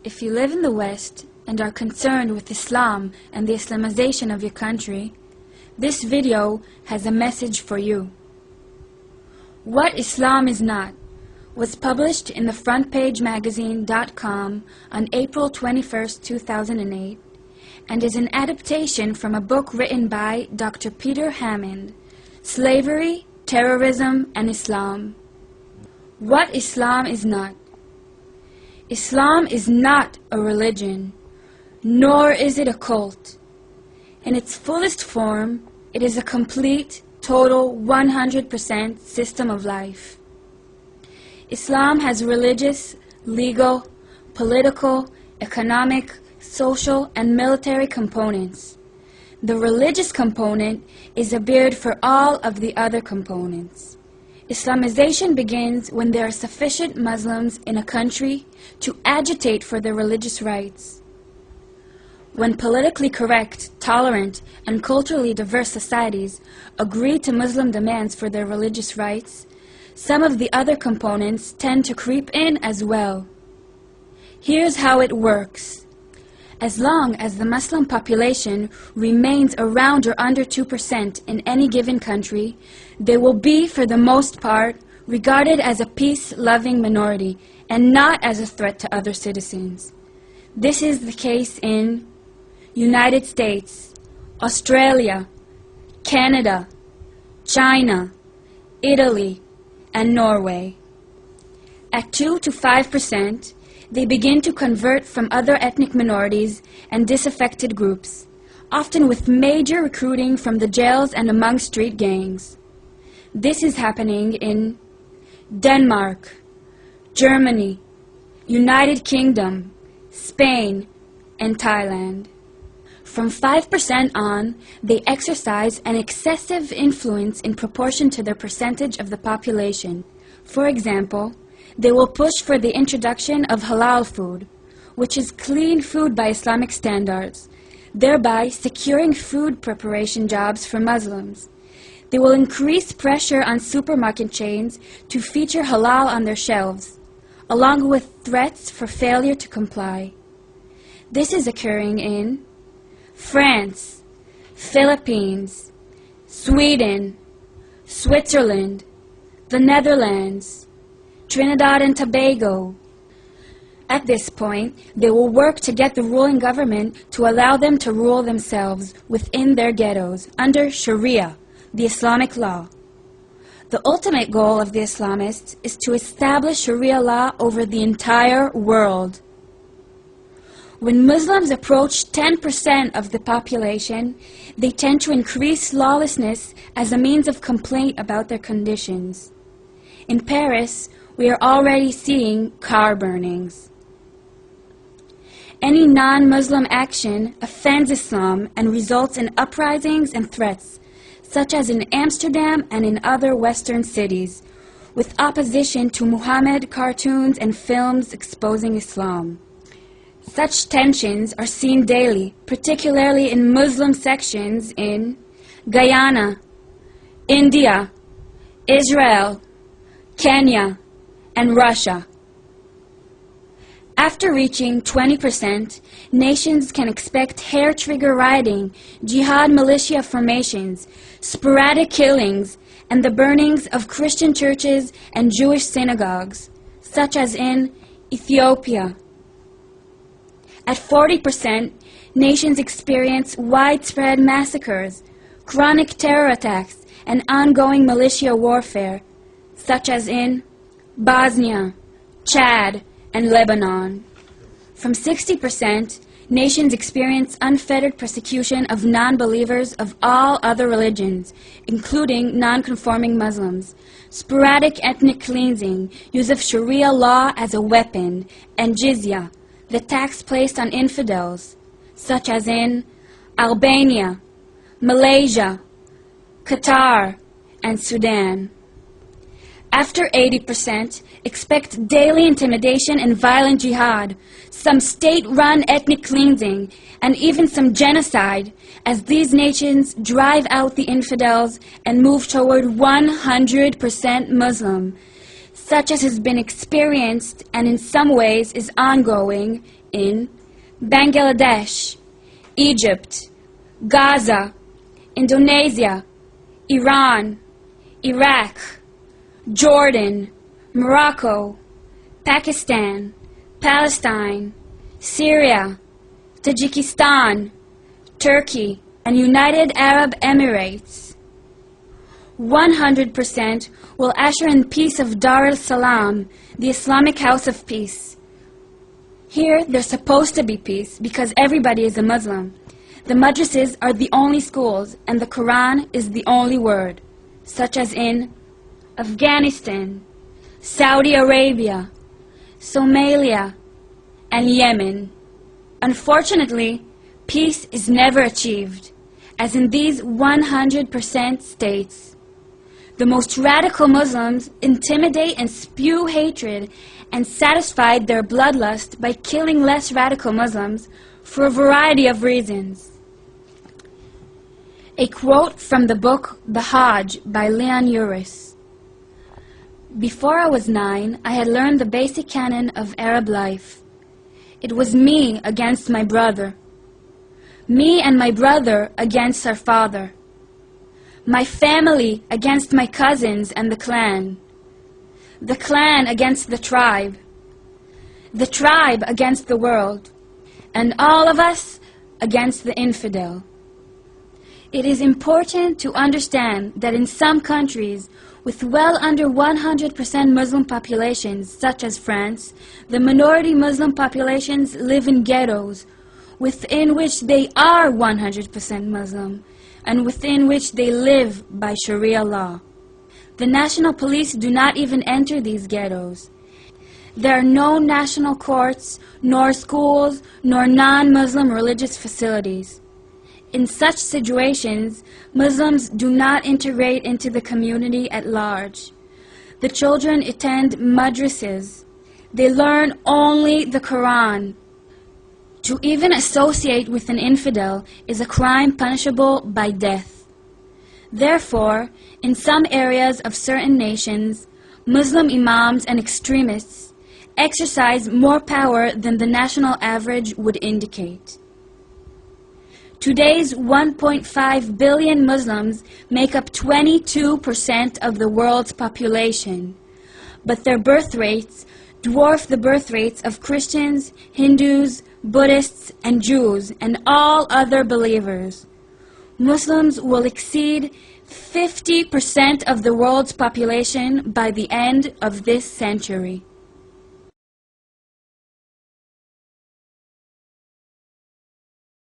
If you live in the West and are concerned with Islam and the Islamization of your country, this video has a message for you. What Islam is Not was published in the frontpagemagazine.com on April 21, 2008, and is an adaptation from a book written by Dr. Peter Hammond, Slavery, Terrorism, and Islam. What Islam is not. Islam is not a religion, nor is it a cult. In its fullest form, it is a complete, total, 100% system of life. Islam has religious, legal, political, economic, social, and military components. The religious component is a beard for all of the other components. Islamization begins when there are sufficient Muslims in a country to agitate for their religious rights. When politically correct, tolerant, and culturally diverse societies agree to Muslim demands for their religious rights, some of the other components tend to creep in as well. Here's how it works. As long as the Muslim population remains around or under 2% in any given country, they will be, for the most part, regarded as a peace-loving minority and not as a threat to other citizens. This is the case in United States, Australia, Canada, China, Italy, and Norway. At 2 to 5%, they begin to convert from other ethnic minorities and disaffected groups, often with major recruiting from the jails and among street gangs. This is happening in Denmark, Germany, United Kingdom, Spain, and Thailand. From 5% on, they exercise an excessive influence in proportion to their percentage of the population. For example, they will push for the introduction of halal food, which is clean food by Islamic standards, thereby securing food preparation jobs for Muslims. They will increase pressure on supermarket chains to feature halal on their shelves, along with threats for failure to comply. This is occurring in France, Philippines, Sweden, Switzerland, the Netherlands, Trinidad and Tobago. At this point, they will work to get the ruling government to allow them to rule themselves within their ghettos under Sharia, the Islamic law. The ultimate goal of the Islamists is to establish Sharia law over the entire world. When Muslims approach 10% of the population, they tend to increase lawlessness as a means of complaint about their conditions. In Paris, we are already seeing car burnings. Any non-Muslim action offends Islam and results in uprisings and threats, such as in Amsterdam and in other Western cities, with opposition to Muhammad cartoons and films exposing Islam. Such tensions are seen daily, particularly in Muslim sections in Guyana, India, Israel, Kenya, and Russia. After reaching 20%, nations can expect hair-trigger rioting, jihad militia formations, sporadic killings, and the burnings of Christian churches and Jewish synagogues, such as in Ethiopia. At 40%, nations experience widespread massacres, chronic terror attacks, and ongoing militia warfare, such as in Bosnia, Chad, and Lebanon. From 60%, nations experience unfettered persecution of non-believers of all other religions, including non-conforming Muslims, sporadic ethnic cleansing, use of Sharia law as a weapon, and jizya, the tax placed on infidels, such as in Albania, Malaysia, Qatar, and Sudan. After 80%, expect daily intimidation and violent jihad, some state-run ethnic cleansing, and even some genocide, as these nations drive out the infidels and move toward 100% Muslim. such as has been experienced and in some ways is ongoing in Bangladesh, Egypt, Gaza, Indonesia, Iran, Iraq, Jordan, Morocco, Pakistan, Palestine, Syria, Tajikistan, Turkey, and United Arab Emirates. 100% will usher in peace of Dar al-Salam, the Islamic House of Peace. Here, there's supposed to be peace because everybody is a Muslim. The madrasas are the only schools, and the Quran is the only word, such as in Afghanistan, Saudi Arabia, Somalia, and Yemen. Unfortunately, peace is never achieved, as in these 100% states. The most radical Muslims intimidate and spew hatred and satisfy their bloodlust by killing less radical Muslims for a variety of reasons. A quote from the book The Hajj by Leon Uris. Before I was 9, I had learned the basic canon of Arab life. It was me against my brother. Me and my brother against our father. My family against my cousins and the clan. The clan against the tribe. The tribe against the world. And all of us against the infidel. It is important to understand that in some countries with well under 100% Muslim populations, such as France, the minority Muslim populations live in ghettos, within which they are 100% Muslim, and within which they live by Sharia law. The national police do not even enter these ghettos. There are no national courts, nor schools, nor non-Muslim religious facilities. In such situations, Muslims do not integrate into the community at large. The children attend madrasas. They learn only the Quran. To even associate with an infidel is a crime punishable by death. Therefore, in some areas of certain nations, Muslim imams and extremists exercise more power than the national average would indicate. Today's 1.5 billion Muslims make up 22% of the world's population, but their birth rates dwarf the birth rates of Christians, Hindus, Buddhists, and Jews, and all other believers. Muslims will exceed 50% of the world's population by the end of this century.